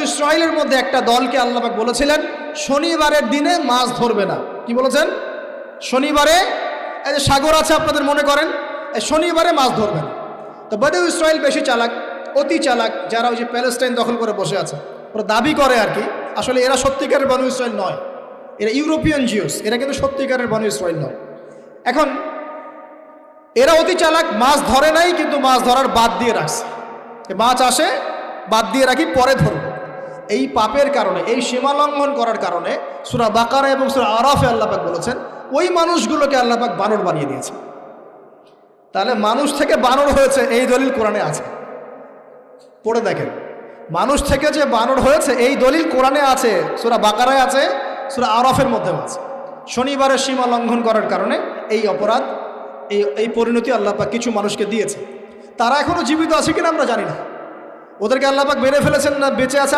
ইসরাইলের মধ্যে একটা দলকে আল্লাহ পাক বলেছিলেন শনিবারের দিনে মাছ ধরবে না। কি বলেছেন? শনিবারে এই যে সাগর আছে আপনাদের মনে করেন, এই শনিবারে মাছ ধরবে না। তো বনু ইসরাইল বেশি চালাক, অতি চালাক, যারা ওই যে প্যালেস্টাইন দখল করে বসে আছে, ওরা দাবি করে আর কি, আসলে এরা সত্যিকারের বনু ইসরাইল নয়, এরা ইউরোপিয়ান জিউস, এরা কিন্তু সত্যিকারের বনু ইসরাইল নয়। এখন এরা অতি চালাক, মাছ ধরে নাই কিন্তু মাছ ধরার বাদ দিয়ে রাখছে, মাছ আসে বাদ দিয়ে রাখি পরে ধরব। এই পাপের কারণে, এই সীমা লঙ্ঘন করার কারণে সূরা বাকারা এবং সূরা আরাফে আল্লাহ পাক বলেছেন ওই মানুষগুলোকে আল্লাহ পাক বানর বানিয়ে দিয়েছে। তাহলে মানুষ থেকে বানর হয়েছে এই দলিল কোরআনে আছে, পড়ে দেখেন। মানুষ থেকে যে বানর হয়েছে এই দলিল কোরআনে আছে, সূরা বাকারায় আছে, সূরা আরাফের মধ্যেও আছে। শনিবারের সীমা লঙ্ঘন করার কারণে এই অপরাধ, এই পরিণতি আল্লাহ পাক কিছু মানুষকে দিয়েছে। তারা এখনো জীবিত আছে কিনা আমরা জানি না, ওদেরকে আল্লাহ পাক মেরে ফেলেছেন না বেঁচে আছে